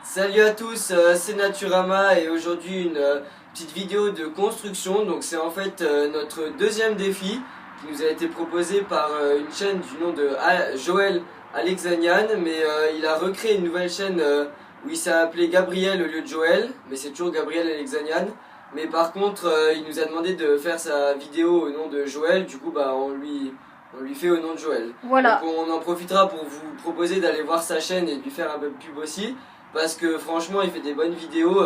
Salut à tous, c'est Naturama et aujourd'hui une petite vidéo de construction. Donc c'est en fait notre deuxième défi qui nous a été proposé par une chaîne du nom de Joël Alexanian, mais il a recréé une nouvelle chaîne où il s'est appelé Gabriel au lieu de Joël, mais c'est toujours Gabriel Alexanian. Mais par contre il nous a demandé de faire sa vidéo au nom de Joël, du coup bah on lui fait au nom de Joël. Voilà. Donc on en profitera pour vous proposer d'aller voir sa chaîne et de lui faire un peu de pub aussi. Parce que franchement il fait des bonnes vidéos,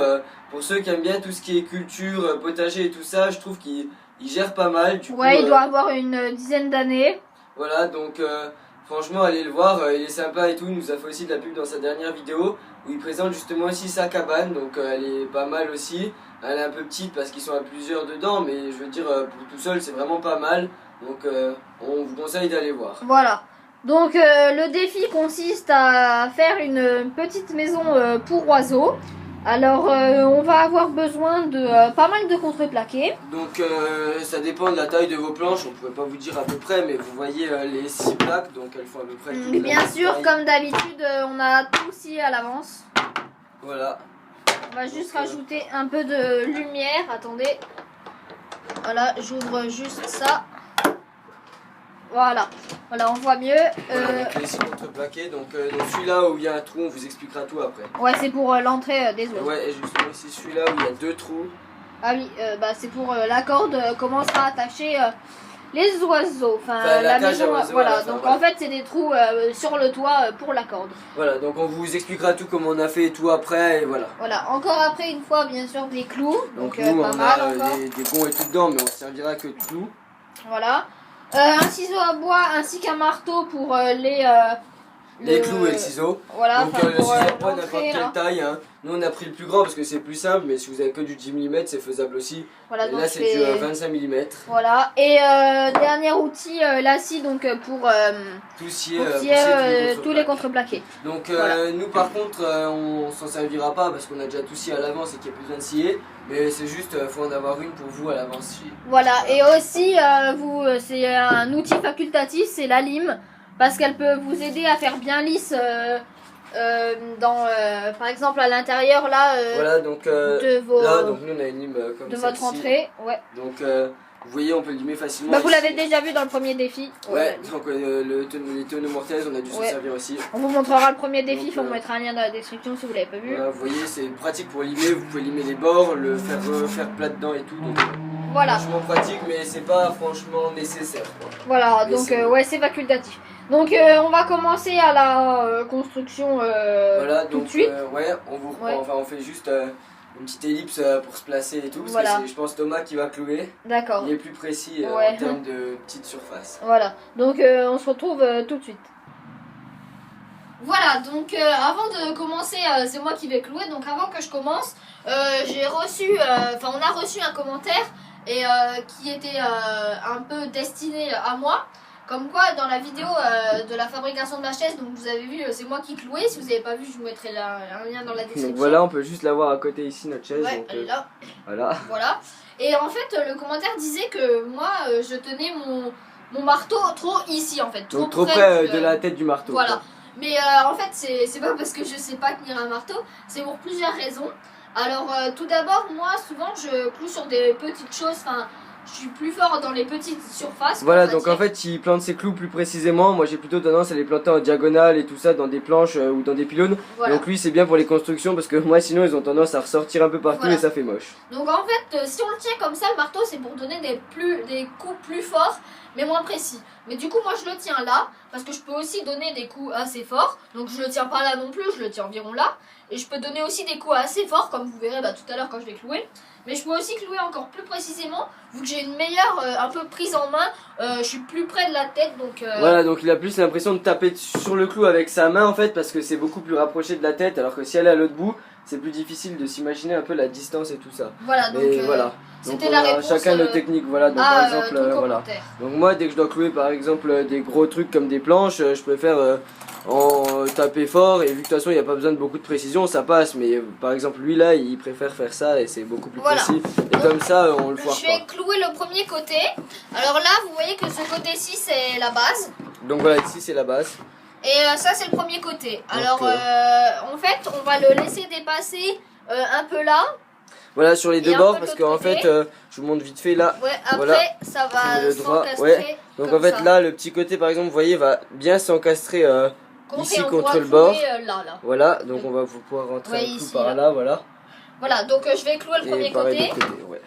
pour ceux qui aiment bien tout ce qui est culture, potager et tout ça, je trouve qu'il gère pas mal. Du coup, il doit avoir une dizaine d'années. Voilà, donc franchement allez le voir, il est sympa et tout, il nous a fait aussi de la pub dans sa dernière vidéo où il présente justement aussi sa cabane, donc elle est pas mal aussi. Elle est un peu petite parce qu'ils sont à plusieurs dedans, mais je veux dire pour tout seul c'est vraiment pas mal, donc on vous conseille d'aller voir. Voilà. Donc le défi consiste à faire une petite maison pour oiseaux. Alors on va avoir besoin de pas mal de contreplaqué. Donc ça dépend de la taille de vos planches, on ne pourrait pas vous dire à peu près, mais vous voyez les 6 plaques, donc elles font à peu près toute la Bien sûr, taille. comme d'habitude, on a tout scié à l'avance. Voilà. On va juste rajouter un peu de lumière, attendez. Voilà, j'ouvre juste ça. Voilà, on voit mieux. Voilà, donc les 6 contreplaqués, donc celui-là où il y a un trou, on vous expliquera tout après. Ouais, c'est pour l'entrée des oiseaux. Ouais, et justement ici celui-là où il y a 2 trous. Ah oui, c'est pour la corde, comment sera attaché les oiseaux, enfin la cage maison, à oiseaux, voilà. enfin, Donc voilà. en fait c'est des trous sur le toit pour la corde. Voilà, donc on vous expliquera tout comme on a fait et tout après, et voilà. Voilà, encore après une fois bien sûr des clous, Donc donc nous pas on mal a encore. des gonds et tout dedans, mais on servira que de clous. Voilà, un ciseau à bois ainsi qu'un marteau pour Les clous et le ciseau. Voilà, donc enfin, le pour ciseau à bois n'importe l'entrée, quelle là. taille. Hein. Nous on a pris le plus grand parce que c'est plus simple, mais si vous avez que du 10 mm c'est faisable aussi. Voilà, Et donc là c'est du 25 mm. Voilà, et dernier outil, la scie, donc pour Tout scier, tous les contreplaqués. Donc Voilà. nous par contre on s'en servira pas parce qu'on a déjà tout scié à l'avance et qu'il n'y a plus besoin de scier. Mais c'est juste, faut en avoir une pour vous à l'avance. Voilà, et aussi, c'est un outil facultatif, c'est la lime, parce qu'elle peut vous aider à faire bien lisse, par exemple à l'intérieur là, voilà, donc là, donc nous on a une lime comme de ça. votre entrée. Ouais. Donc vous voyez, on peut le limer facilement. Bah, vous ici. l'avez déjà vu dans le premier défi. Ouais, donc les tonneaux mortaises, on a dû s'en servir aussi. On vous montrera le premier défi, il faut Donc, mettre un lien dans la description si vous l'avez pas vu. Voilà, vous voyez, c'est pratique pour limer, vous pouvez limer les bords, le faire refaire plat dedans et tout. Donc, Voilà. franchement pratique, mais c'est pas franchement nécessaire. Quoi. Voilà, Mais donc ouais, c'est facultatif. Donc on va commencer à la construction voilà, tout donc, de suite. ouais, on vous reprend, Ouais. enfin on fait juste une petite ellipse pour se placer et tout, parce Voilà. que c'est, je pense, Thomas qui va clouer. D'accord. Il est plus précis Ouais. en termes de petite surface. Voilà, donc on se retrouve tout de suite. Voilà, donc avant de commencer, c'est moi qui vais clouer. Donc avant que je commence, j'ai reçu, on a reçu un commentaire et qui était un peu destiné à moi. Comme quoi, dans la vidéo de la fabrication de ma chaise, donc vous avez vu, c'est moi qui clouais. Si vous n'avez pas vu, je vous mettrai un lien dans la description. Donc voilà, on peut juste la voir à côté ici, notre chaise. Ouais, donc, elle est là. voilà. Voilà. Et en fait, le commentaire disait que moi, je tenais mon marteau trop ici, en fait. Donc trop près de la tête du marteau. Voilà. Quoi. Mais en fait, c'est pas parce que je sais pas tenir un marteau, c'est pour plusieurs raisons. Alors, tout d'abord, moi, souvent, je cloue sur des petites choses, enfin, je suis plus fort dans les petites surfaces. Voilà, donc en fait, il plante ses clous plus précisément. Moi, j'ai plutôt tendance à les planter en diagonale et tout ça dans des planches ou dans des pylônes. Voilà. Donc lui, c'est bien pour les constructions parce que moi, sinon, ils ont tendance à ressortir un peu partout Voilà. et ça fait moche. Donc en fait, si on le tient comme ça, le marteau, c'est pour donner des coups plus forts, mais moins précis. Mais du coup, moi, je le tiens là, parce que je peux aussi donner des coups assez forts. Donc je le tiens pas là non plus, je le tiens environ là. Et je peux donner aussi des coups assez forts, comme vous verrez tout à l'heure quand je vais clouer. Mais je peux aussi clouer encore plus précisément, vu que j'ai une meilleure un peu prise en main. Je suis plus près de la tête, donc... Voilà, donc il a plus l'impression de taper sur le clou avec sa main en fait, parce que c'est beaucoup plus rapproché de la tête, alors que si elle est à l'autre bout, c'est plus difficile de s'imaginer un peu la distance et tout ça. Voilà, donc Et voilà. Donc c'était on la a réponse chacun nos techniques, voilà. Donc par exemple, ton voilà. commentaire. Donc moi, dès que je dois clouer par exemple des gros trucs comme des planches, je préfère en taper fort et vu que de toute façon il n'y a pas besoin de beaucoup de précision, ça passe. Mais par exemple lui là, il préfère faire ça et c'est beaucoup plus précis. Et Donc, comme ça, on le foire je vais pas. clouer le premier côté. Alors là, vous voyez que ce côté-ci, c'est la base. Donc voilà, ici c'est la base. Et ça c'est le premier côté. Alors Ok. en fait on va le laisser dépasser un peu là. Voilà, sur les Et deux un bords, peu parce de l'autre qu'en côté. fait, je vous montre vite fait là. Ouais, après Voilà. ça Je mets va le droit, s'encastrer. ouais. Donc comme en fait ça. là, le petit côté par exemple, vous voyez, va bien s'encastrer ici Et on contre pourra le bord. clouer, là. Voilà, donc on va pouvoir rentrer Ouais, un clou ici, par là. là, voilà. Voilà, donc je vais clouer le Et premier pareil côté. de l'autre côté, ouais.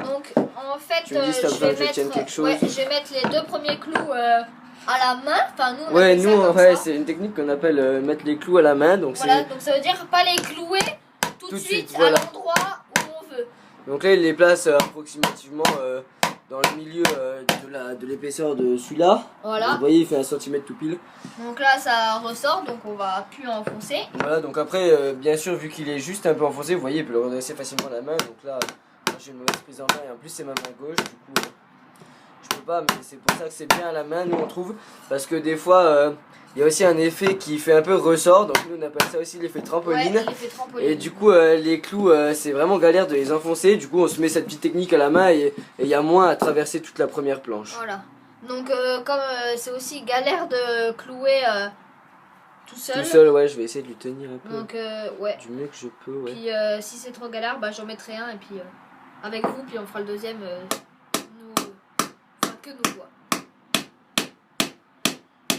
Donc en fait, Tu me dis si t'as je besoin vais que je tienne mettre, quelque chose. ouais, je vais mettre les deux premiers clous à la main. Enfin, nous on Ouais, appelle ça nous, comme ouais, ça. c'est une technique qu'on appelle mettre les clous à la main. Donc Voilà, c'est donc ça veut dire pas les clouer tout de suite voilà. à l'endroit où on veut. Donc là, il les place approximativement dans le milieu de l'épaisseur de celui-là. Voilà. Vous voyez, il fait 1 cm tout pile. Donc là, ça ressort, donc on va plus enfoncer. Voilà, donc après, bien sûr, vu qu'il est juste un peu enfoncé, vous voyez, il peut le redresser facilement la main. Donc là, moi, j'ai une mauvaise prise en main et en plus, c'est ma main gauche. Du coup, je peux pas, mais c'est pour ça que c'est bien à la main, nous, on trouve. Parce que des fois, il y a aussi un effet qui fait un peu ressort. Donc nous, on appelle ça aussi l'effet trampoline. Ouais, l'effet trampoline. Et du coup, les clous, c'est vraiment galère de les enfoncer. Du coup, on se met cette petite technique à la main et il y a moins à traverser toute la première planche. Voilà. Donc comme c'est aussi galère de clouer tout seul. Tout seul, ouais, je vais essayer de lui tenir un peu. Donc ouais. Du mieux que je peux, ouais. Puis si c'est trop galère, bah j'en mettrai un et puis avec vous, puis on fera le deuxième. Enfin que nous quoi.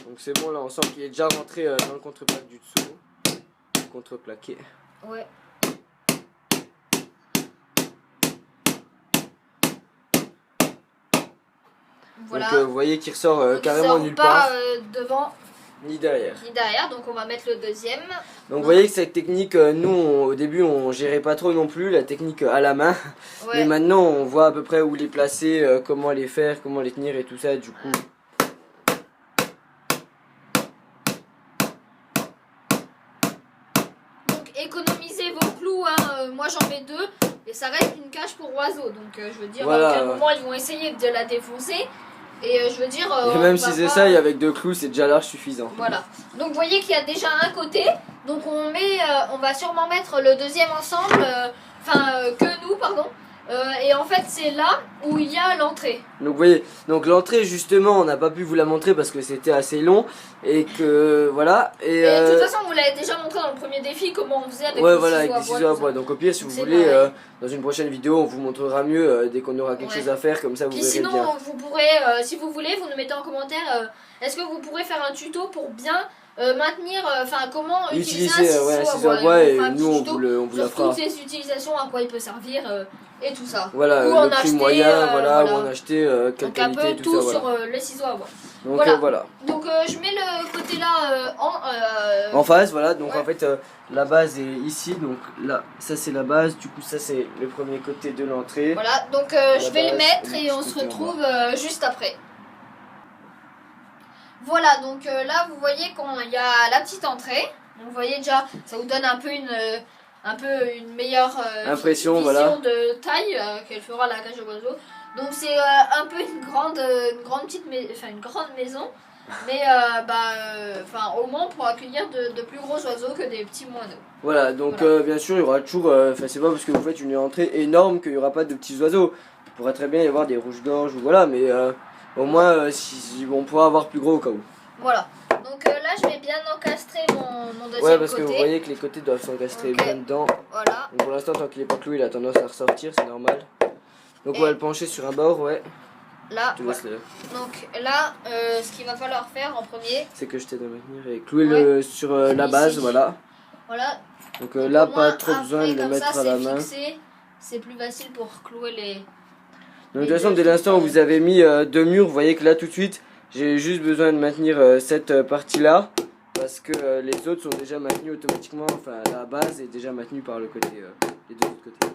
Donc c'est bon, là, on sent qu'il est déjà rentré dans le contreplaque du dessous. Contreplaqué. Ouais. Voilà. Donc vous voyez qu'il ressort Donc, il carrément sort nulle pas part, devant ni derrière. ni derrière, donc on va mettre le deuxième. Donc vous voyez que cette technique, nous au début on gérait pas trop non plus, la technique à la main. Ouais. Mais maintenant on voit à peu près où les placer, comment les faire, comment les tenir et tout ça, du coup. Donc économisez vos clous, hein. Moi j'en mets deux et ça reste une cage pour oiseaux. Donc je veux dire, Voilà, à aucun ouais. moment ils vont essayer de la défoncer. Et je veux dire. Et on même va s'ils pas- essayent avec 2 clous, c'est déjà large suffisant. Voilà. Donc vous voyez qu'il y a déjà un côté. Donc on va sûrement mettre le deuxième ensemble. Que nous, pardon. Et en fait c'est là où il y a l'entrée. Donc vous voyez, donc l'entrée justement on n'a pas pu vous la montrer parce que c'était assez long et que voilà. Et Et de toute façon vous l'avez déjà montré dans le premier défi comment on faisait avec ouais les voilà, ciseaux avec des à ciseaux à bois. bois. Donc au pire si vous C'est voulez, pareil. dans une prochaine vidéo on vous montrera mieux dès qu'on aura quelque Ouais. chose à faire, comme ça vous Puis verrez sinon bien. vous pourrez, si vous voulez, vous nous mettez en commentaire, est-ce que vous pourrez faire un tuto pour bien maintenir, comment utiliser un ciseau à bois, et on fera un nous on petit vous la sur fera. toutes les utilisations, à quoi il peut servir et tout ça. Voilà, Ou en le prix acheter, moyen, voilà, voilà. où on achetait, quelle Donc un qualité, peu tout tout ça, sur voilà. les ciseaux à bois. Donc Voilà. voilà. Donc je mets le côté là En face, voilà, donc ouais. en fait la base est ici, donc là, ça c'est la base, du coup ça c'est le premier côté de l'entrée. Voilà, donc je vais les mettre et on se retrouve juste après. Voilà, donc là vous voyez qu'il y a la petite entrée. Donc, vous voyez déjà, ça vous donne un peu une meilleure Impression, vision voilà. de taille qu'elle fera la cage aux oiseaux. Donc c'est un peu une grande une grande maison, mais au moins pour accueillir de plus gros oiseaux que des petits moineaux. Voilà, donc Voilà. bien sûr il y aura toujours, c'est pas parce que vous faites une entrée énorme qu'il n'y aura pas de petits oiseaux. Il pourrait très bien y avoir des rouges-gorges ou voilà, mais au moins si on pourra avoir plus gros au cas où. Voilà. Donc là je vais bien encastrer mon deuxième Ouais, parce côté. que vous voyez que les côtés doivent s'encastrer Ok. bien dedans. Voilà. Donc pour l'instant, tant qu'il est pas cloué, il a tendance à ressortir, c'est normal. Donc on va le pencher sur un bord, ouais. Là, Je te laisse donc là, ce qu'il va falloir faire en premier, c'est que je t'aide à maintenir et clouer le sur la base, Ici. voilà. voilà. Donc Donc, là, au moins, pas trop besoin de après, le comme mettre ça, à la c'est main. fixé, c'est plus facile pour clouer les. Donc de toute façon, dès l'instant où vous avez mis deux murs, vous voyez que là tout de suite, j'ai juste besoin de maintenir cette partie-là. Parce que les autres sont déjà maintenus automatiquement, enfin la base est déjà maintenue par le côté, les deux autres côtés.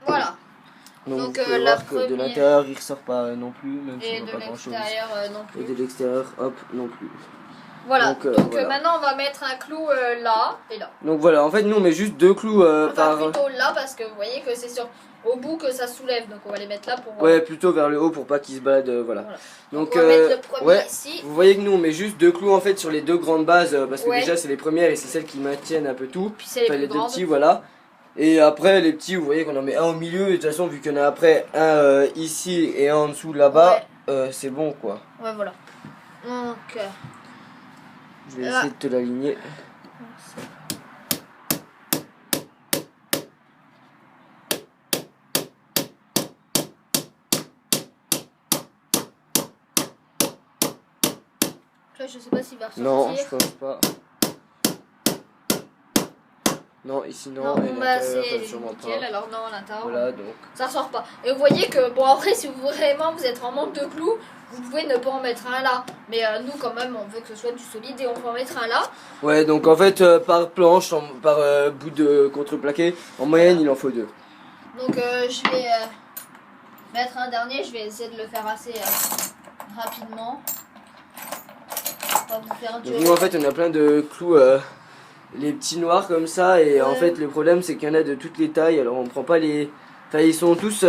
Voilà. Donc, Donc, vous pouvez la voir que de première- l'intérieur il ressort pas non plus, même Et s'il de voit pas grand chose. l'extérieur non Et plus. de l'extérieur, hop, non plus. Voilà, donc voilà. maintenant on va mettre un clou là et là. Donc voilà, en fait nous on met juste 2 clous Enfin plutôt là parce que vous voyez que c'est au bout que ça soulève, donc on va les mettre là pour... Ouais, plutôt vers le haut pour pas qu'ils se baladent, voilà. Donc on va mettre le premier ici. Vous voyez que nous on met juste 2 clous en fait sur les 2 grandes bases parce que Ouais. déjà c'est les premières et c'est celles qui maintiennent un peu tout. Puis c'est les, les plus 2 grandes. petits, voilà. Et après les petits, vous voyez qu'on en met un au milieu et de toute façon vu qu'il y en a après un ici et un en dessous là-bas, c'est bon quoi. Ouais, voilà. Donc... je vais essayer de te l'aligner. Là, je sais pas s'il va ressortir. Non, je pense pas. Non, ici non. Non, et bah l'intérieur, c'est sûrement nickel, pas. alors non, à l'intérieur. Voilà donc. Ça ressort pas. Et vous voyez que, bon après, si vous êtes en manque de clous, vous pouvez ne pas en mettre un là. Mais nous, quand même, on veut que ce soit du solide et on peut en mettre un là. Ouais, donc en fait, par planche, par bout de contreplaqué, en moyenne, il en faut 2. Donc je vais mettre un dernier, je vais essayer de le faire assez rapidement. Pas vous faire Donc nous, en fait, on a plein de clous, les petits noirs comme ça, et en fait, le problème, c'est qu'il y en a de toutes les tailles, alors on prend pas les... Enfin, ils sont tous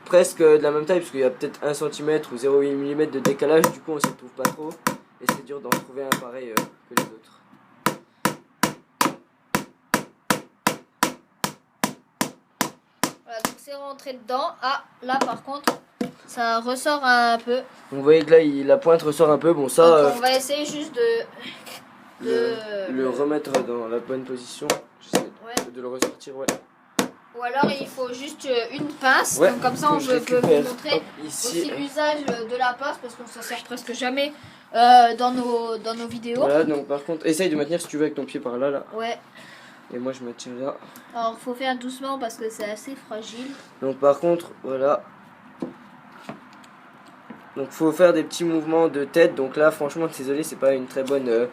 presque de la même taille, parce qu'il y a peut-être 1 cm ou 0,8 mm de décalage, du coup, on s'y trouve pas trop, et c'est dur d'en trouver un pareil que les autres. Voilà, donc c'est rentré dedans. Ah, là par contre, ça ressort un peu. Donc vous voyez que là, la pointe ressort un peu, bon ça... Donc on va essayer juste le remettre dans la bonne position, j'essaie de le ressortir, ouais. Ou alors il faut juste une pince, Ouais, donc comme ça on peut vous montrer ici. aussi l'usage de la pince parce qu'on s'en sert presque jamais dans nos vidéos. Voilà, donc par contre, essaye de maintenir si tu veux avec ton pied par là, là. Ouais. Et moi je me tiens là. Alors faut faire doucement parce que c'est assez fragile. Donc par contre, voilà. Donc faut faire des petits mouvements de tête. Donc là, franchement, désolé, c'est pas une très bonne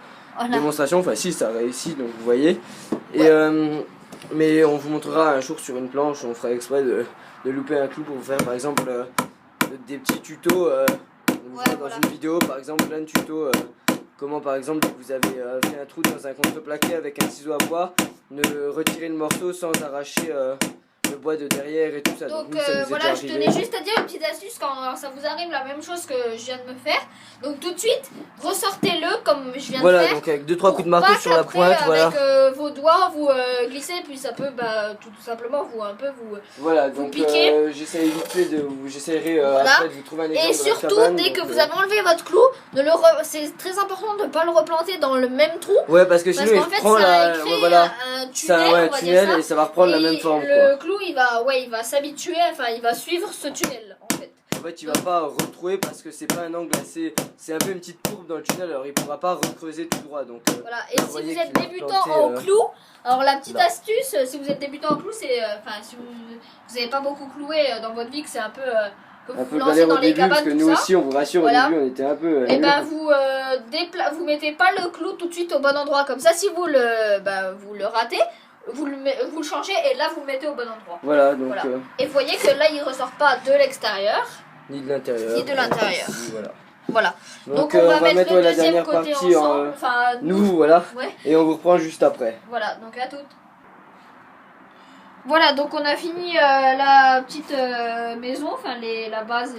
démonstration. Enfin si, ça réussit, donc vous voyez. Et mais on vous montrera un jour sur une planche, on fera exprès de louper un clou pour vous faire par exemple des petits tutos. On vous fera dans une vidéo par exemple plein de tutos. Comment par exemple vous avez fait un trou dans un contreplaqué avec un ciseau à bois, ne retirer le morceau sans arracher le bois de derrière et tout ça. Donc nous, ça nous est voilà, déjà je arrivé. tenais juste à dire une petite astuce quand ça vous arrive la même chose que je viens de me faire. Donc tout de suite, ressortez-le comme je viens de faire. Voilà, donc avec 2-3 coups de marteau sur la pointe, voilà. Avec vos doigts, vous glissez, puis ça peut tout simplement vous voilà, vous donc piquer. j'essaierai vite fait j'essaierai Voilà. après de vous trouver un exemple. Et surtout, dès que vous avez enlevé votre clou, c'est très important de ne pas le replanter dans le même trou. Ouais, parce que sinon Parce il prend ça la... crée voilà. un tunnel, C'est un on va dire tunnel ça. et ça va reprendre la même forme. Le clou, il va s'habituer, enfin il va suivre ce tunnel en fait. En fait, il va pas retrouver parce que c'est pas un angle assez. C'est un peu une petite courbe dans le tunnel, alors il pourra pas recreuser tout droit. Donc, voilà, et là, si voyez vous êtes qu'il est débutant planté, en clou, alors la petite là. astuce, si vous êtes débutant en clou, c'est. Enfin, si vous n'avez pas beaucoup cloué dans votre vie, que c'est un peu. Que vous un vous peu lancez galère dans au les début, parce cabanes, que tout nous ça. aussi, on vous rassure, Voilà. au début, on était un peu. Et ben vous mettez pas le clou tout de suite au bon endroit. Comme ça, si vous le ratez, vous le changez et là vous le mettez au bon endroit. Voilà, donc. Voilà. Et vous voyez que là il ressort pas de l'extérieur. Ni de l'intérieur. Ni de l'intérieur. Voilà. Voilà. Donc, on va mettre le la deuxième dernière côté partie ensemble. Enfin, nous, voilà. Ouais. Et on vous reprend juste après. Voilà, donc à toutes. Voilà, donc on a fini la petite maison, enfin la base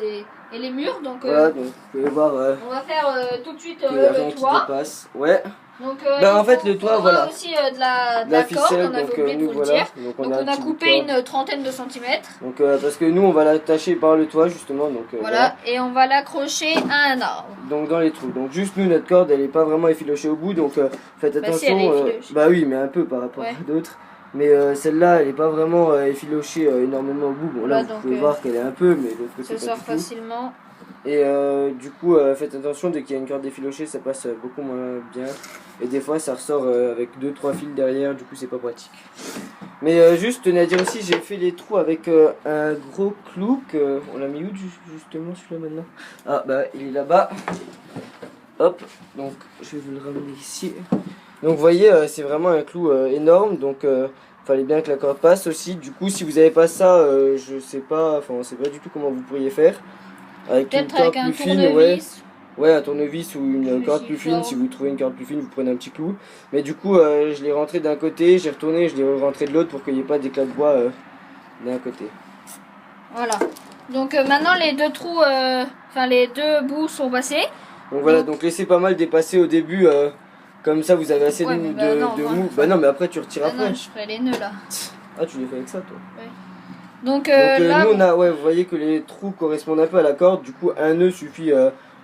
et les murs. Donc, Voilà, donc vous pouvez voir. on va faire tout de suite qu'il y a rien le qui toit. dépasse. Ouais. Donc, en fait, le toit, voilà. aussi de la corde, ficelle, on avait donc oublié de nous vous le voilà. dire. Donc Donc on a un petit coupé bout de corde. une trentaine de centimètres. Donc parce que nous on va l'attacher par le toit justement. Donc Voilà, et on va l'accrocher à un arbre. Donc dans les trous. Donc juste nous notre corde elle est pas vraiment effilochée au bout. Donc faites Bah, si, attention. elle est effilochée. Bah oui, mais un peu par rapport à d'autres. Mais celle-là elle est pas vraiment effilochée énormément au bout. Bon là Voilà, vous pouvez voir qu'elle est un peu, mais de l'autre côté Ça pas sort du tout. facilement. Et du coup, faites attention, dès qu'il y a une corde effilochée, ça passe beaucoup moins bien. Et des fois, ça ressort avec 2-3 fils derrière, du coup, c'est pas pratique. Mais juste, tenez à dire aussi, j'ai fait les trous avec un gros clou. On l'a mis où justement celui-là maintenant? Ah, bah, il est là-bas. Hop, donc je vais vous le ramener ici. Donc, vous voyez, c'est vraiment un clou énorme, donc fallait bien que la corde passe aussi. Du coup, si vous avez pas ça, je sais pas, enfin, on sait pas du tout comment vous pourriez faire. Avec une Peut-être avec corde un plus fine, ouais. tournevis. Ouais, un tournevis ou une Je corde suis plus fine. fort. Si vous trouvez une corde plus fine, vous prenez un petit clou. Mais du coup, je l'ai rentré d'un côté, j'ai retourné, je l'ai rentré de l'autre pour qu'il n'y ait pas d'éclat de bois d'un côté. Voilà. Donc maintenant les deux trous, enfin les deux bouts sont passés. Donc voilà, donc laissez pas mal dépasser au début. Comme ça, vous avez assez Ouais, mais bah non, de moi, mou. Bah non, mais après, tu retires bah après. non, je ferai les nœuds là. Ah, tu les fais avec ça, toi. Ouais. Donc, Donc là, nous, on a, ouais, vous voyez que les trous correspondent un peu à la corde. Du coup, un nœud suffit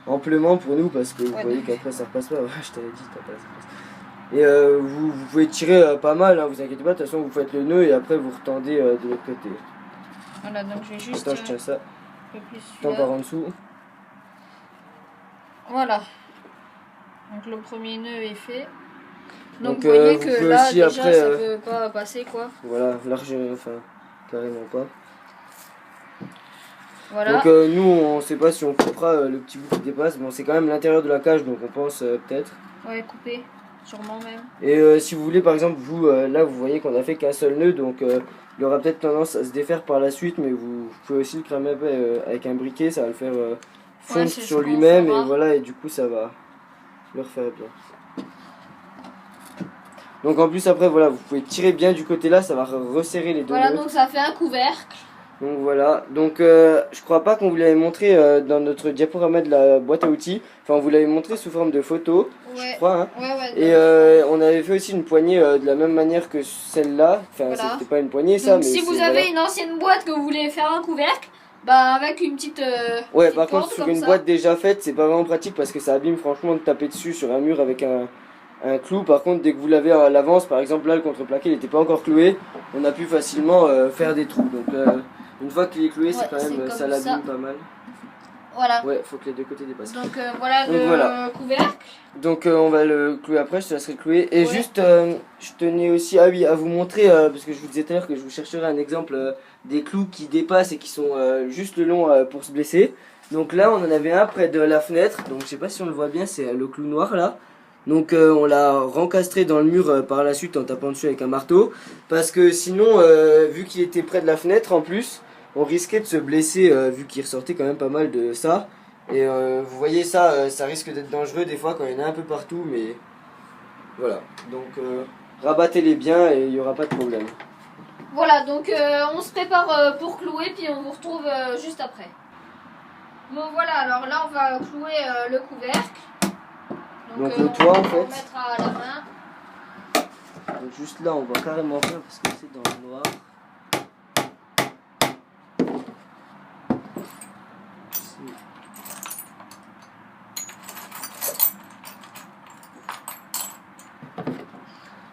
amplement pour nous parce que vous Ouais, voyez donc. qu'après ça repasse pas. Ouais, je t'avais dit, ça passe. Et vous pouvez tirer pas mal, hein, vous inquiétez pas. De toute façon, vous faites le nœud et après vous retendez de l'autre côté. Voilà, donc je vais juste Attends, je tiens ça. un peu plus Tant par en dessous. Voilà. Donc le premier nœud est fait. Donc, Donc, vous voyez vous que pouvez là aussi, déjà après, ça peut pas passer quoi. Voilà, large, enfin, carrément pas. Voilà. Donc nous, on sait pas si on coupera le petit bout qui dépasse. Bon, c'est quand même l'intérieur de la cage, donc on pense peut-être. Ouais, couper, sûrement même. Et si vous voulez, par exemple, vous, là, vous voyez qu'on a fait qu'un seul nœud, donc il aura peut-être tendance à se défaire par la suite, mais vous pouvez aussi le cramer un peu, avec un briquet, ça va le faire fondre c'est sur ce qu'on lui-même, fera. et voilà, et du coup, ça va le refaire bien. Donc en plus, après, voilà, vous pouvez tirer bien du côté là, ça va resserrer les deux Voilà, nœuds. donc ça fait un couvercle. Donc voilà, donc je crois pas qu'on vous l'avait montré dans notre diaporama de la boîte à outils. Enfin, on vous l'avait montré sous forme de photo, Ouais. je crois. Hein. Ouais, Et on avait fait aussi une poignée de la même manière que celle-là. Enfin, Voilà. c'était pas une poignée ça, Donc mais si vous c'est- avez voilà. une ancienne boîte que vous voulez faire un couvercle, bah avec une petite. Ouais, petite par contre, corde sur comme une ça. boîte déjà faite, c'est pas vraiment pratique parce que ça abîme franchement de taper dessus sur un mur avec un clou. Par contre, dès que vous l'avez à l'avance, par exemple là, le contreplaqué il n'était pas encore cloué, on a pu facilement faire des trous. Donc une fois qu'il est cloué, c'est Ouais, quand c'est même, comme ça l'abîme ça. pas mal. Voilà. Ouais, faut que les deux côtés dépassent. Donc voilà Donc, le voilà. couvercle. Donc on va le clouer après, je te laisserai clouer. Et Ouais. juste, je tenais aussi à vous montrer, parce que je vous disais tout à l'heure que je vous chercherai un exemple des clous qui dépassent et qui sont juste le long pour se blesser. Donc là, on en avait un près de la fenêtre, donc je sais pas si on le voit bien, c'est le clou noir là. Donc on l'a rencastré dans le mur par la suite en tapant dessus avec un marteau. Parce que sinon, vu qu'il était près de la fenêtre en plus, on risquait de se blesser vu qu'il ressortait quand même pas mal de ça. Et vous voyez ça, ça risque d'être dangereux des fois quand il y en a un peu partout, mais voilà. Donc rabattez-les bien et il n'y aura pas de problème. Voilà, donc on se prépare pour clouer, puis on vous retrouve juste après. Bon voilà, alors là on va clouer le couvercle. Donc le toit en fait. On mettra à la main. Donc juste là on va carrément faire parce que c'est dans le noir.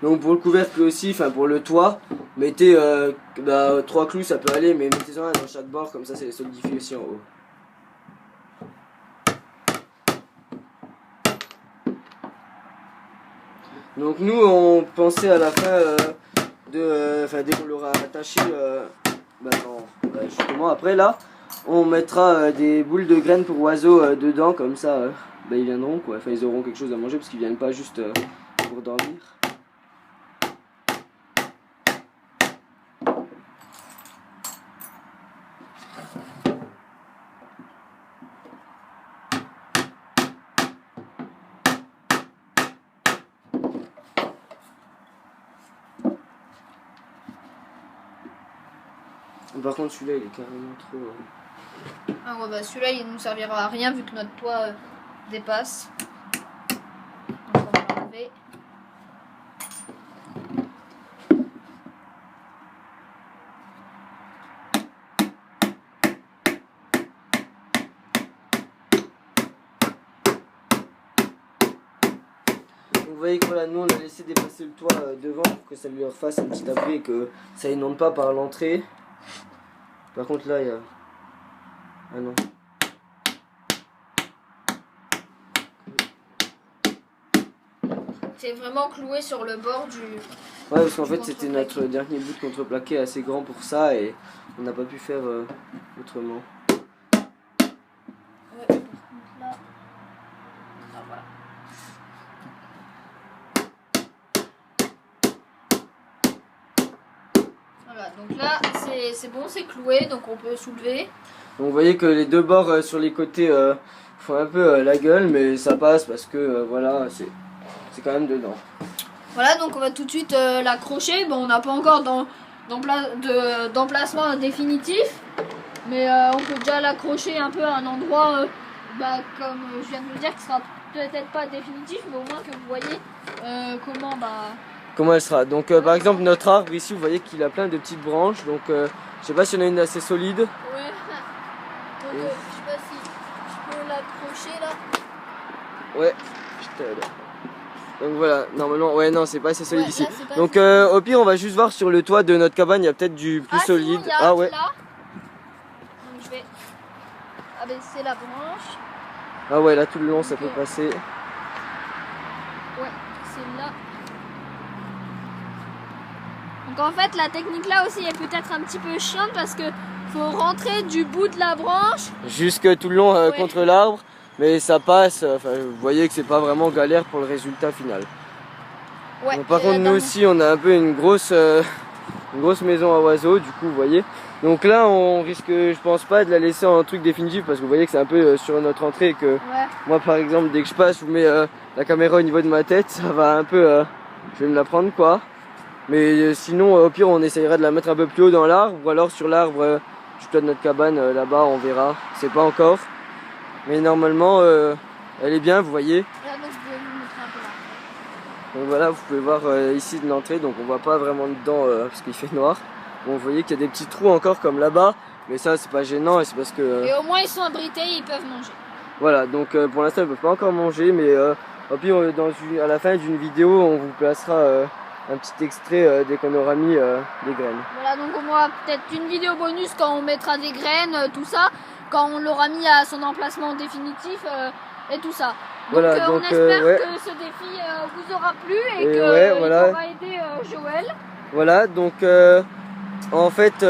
Donc pour le couvercle aussi, enfin pour le toit, mettez 3 clous, ça peut aller, mais mettez-en un dans chaque bord, comme ça c'est solidifié aussi en haut. Donc nous on pensait à la fin dès qu'on l'aura attaché, justement après là, on mettra des boules de graines pour oiseaux dedans, comme ça ils viendront quoi, enfin ils auront quelque chose à manger parce qu'ils viennent pas juste pour dormir. Par contre celui-là il est carrément trop... Ah ouais, bah celui-là il nous servira à rien vu que notre toit dépasse. Donc on va l'enlever. Vous voyez que voilà, nous on a laissé dépasser le toit devant pour que ça lui refasse un petit abri et que ça inonde pas par l'entrée. Par contre là il y a... Ah non. C'est vraiment cloué sur le bord du... Ouais parce qu'en fait c'était notre dernier bout de contreplaqué assez grand pour ça et on n'a pas pu faire autrement. Ouais, par contre là... Ah, voilà. Voilà, donc là c'est bon, c'est cloué, donc on peut soulever. Donc vous voyez que les deux bords sur les côtés font un peu la gueule, mais ça passe parce que voilà, c'est quand même dedans. Voilà, donc on va tout de suite l'accrocher. Bon, on n'a pas encore d'emplacement définitif, mais on peut déjà l'accrocher un peu à un endroit, comme je viens de vous le dire, qui sera peut-être pas définitif, mais au moins que vous voyez comment elle sera. Donc par exemple notre arbre ici, vous voyez qu'il a plein de petites branches, donc je sais pas si on a une assez solide. Ouais. Donc je sais pas si je peux l'accrocher là. Ouais, je t'aide. Donc voilà, normalement, ouais non c'est pas assez solide ici. Là, Donc au pire on va juste voir sur le toit de notre cabane, il y a peut-être du plus solide. Sinon, Ah ouais. là. Donc je vais abaisser la branche. Ah ouais, là tout le long ça peut passer. Ouais, c'est là. Donc en fait la technique là aussi est peut-être un petit peu chiante parce que faut rentrer du bout de la branche Jusque tout le long contre l'arbre, mais ça passe, enfin vous voyez que c'est pas vraiment galère pour le résultat final. Ouais, bon, par contre nous aussi on a un peu une grosse maison à oiseaux, du coup vous voyez. Donc là on risque, je pense pas, de la laisser en truc définitif parce que vous voyez que c'est un peu sur notre entrée et que moi par exemple dès que je passe je vous mets la caméra au niveau de ma tête, ça va un peu, je vais me la prendre quoi. Mais sinon au pire on essayera de la mettre un peu plus haut dans l'arbre ou alors sur l'arbre du toit de notre cabane là-bas, on verra, c'est pas encore. Mais normalement elle est bien, vous voyez. Là, donc, je vais vous montrer un peu là. Donc voilà, vous pouvez voir ici de l'entrée, donc on voit pas vraiment dedans parce qu'il fait noir. Bon, vous voyez qu'il y a des petits trous encore comme là-bas, mais ça c'est pas gênant et c'est parce que... Et au moins ils sont abrités, ils peuvent manger. Voilà, donc pour l'instant ils peuvent pas encore manger, mais au pire à la fin d'une vidéo on vous placera un petit extrait dès qu'on aura mis des graines. Voilà, donc on aura peut-être une vidéo bonus quand on mettra des graines, tout ça, quand on l'aura mis à son emplacement définitif et tout ça. Donc, voilà, on espère que ce défi vous aura plu et que voilà. il aura aidé Joël. Voilà, donc en fait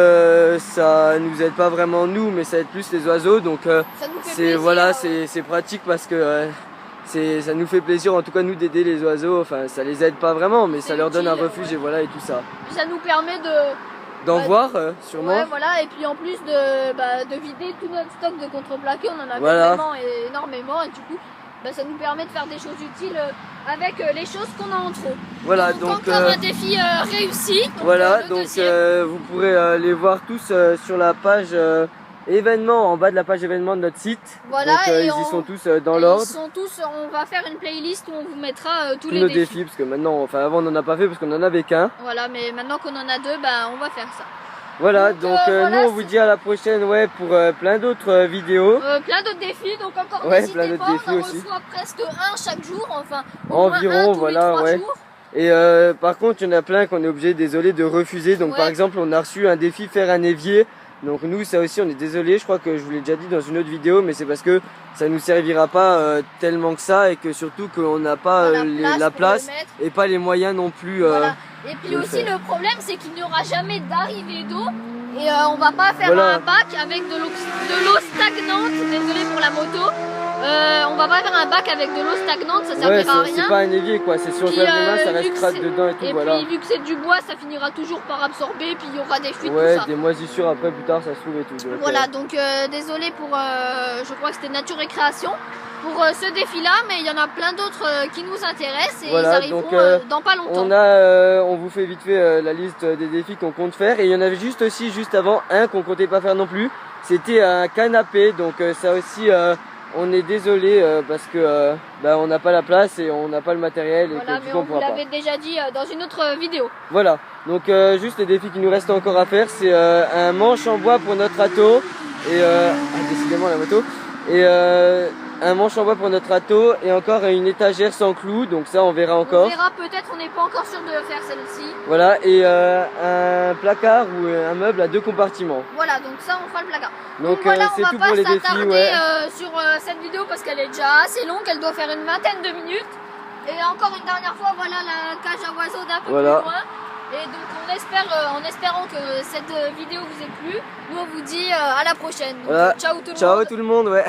ça nous aide pas vraiment nous, mais ça aide plus les oiseaux, donc c'est voilà, c'est pratique parce que ça nous fait plaisir en tout cas nous d'aider les oiseaux. Enfin ça les aide pas vraiment, mais ça leur donne un refuge et voilà et tout ça. Puis ça nous permet d'en voir sûrement. Ouais, voilà, et puis en plus de vider tout notre stock de contreplaqué, on en avait vraiment énormément et du coup ça nous permet de faire des choses utiles avec les choses qu'on a en trop. Voilà, donc encore un défi réussi. Donc, voilà, donc vous pourrez les voir tous sur la page événements, en bas de la page événements de notre site. Voilà, donc ils y sont tous dans l'ordre. Ils sont tous, on va faire une playlist où on vous mettra tous les nos défis. Parce que maintenant, enfin avant on n'en a pas fait parce qu'on en avait qu'un. Voilà, mais maintenant qu'on en a deux, on va faire ça. Voilà, donc voilà, nous on vous dit à la prochaine pour plein d'autres vidéos. Plein d'autres défis, donc encore n'hésitez pas, on en reçoit presque un chaque jour, enfin environ, voilà, jours. Et par contre, il y en a plein qu'on est obligé, désolé, de refuser. Donc par exemple, on a reçu un défi faire un évier. Donc nous, ça aussi, on est désolé. Je crois que je vous l'ai déjà dit dans une autre vidéo, mais c'est parce que ça nous servira pas tellement que ça et que surtout qu'on n'a pas la place et pas les moyens non plus. Voilà. Et puis aussi le problème c'est qu'il n'y aura jamais d'arrivée d'eau et on va pas faire un bac avec de l'eau stagnante, désolé pour la moto, on va pas faire un bac avec de l'eau stagnante, ça servira à rien. C'est pas un évier quoi, c'est si on se lave les mains ça restera dedans et tout. Et puis vu que c'est du bois ça finira toujours par absorber, puis il y aura des fuites, tout ça. Des moisissures après plus tard ça se trouve et tout. Donc, voilà, donc désolé pour, je crois que c'était Nature et Création. Pour ce défi-là, mais il y en a plein d'autres qui nous intéressent et ils arriveront dans pas longtemps. On vous fait vite fait la liste des défis qu'on compte faire et il y en avait juste avant un qu'on comptait pas faire non plus. C'était un canapé, donc ça aussi on est désolé parce que on n'a pas la place et on n'a pas le matériel. Voilà, et mais on vous l'avait déjà dit dans une autre vidéo. Voilà, donc juste les défis qui nous restent encore à faire, c'est un manche en bois pour notre râteau et décidément la moto et un manche en bois pour notre râteau et encore une étagère sans clous, donc ça on verra encore. On verra peut-être, on n'est pas encore sûr de faire celle-ci. Voilà, et un placard ou un meuble à 2 compartiments. Voilà, donc ça on fera le placard. Donc voilà, c'est tout pour les défis. On va pas s'attarder sur cette vidéo parce qu'elle est déjà assez longue, elle doit faire une vingtaine de minutes. Et encore une dernière fois, voilà la cage à oiseaux d'un peu plus loin. Et donc on espère, en espérant que cette vidéo vous ait plu, nous on vous dit à la prochaine. Donc, ciao tout le monde. Ciao tout le monde, ouais.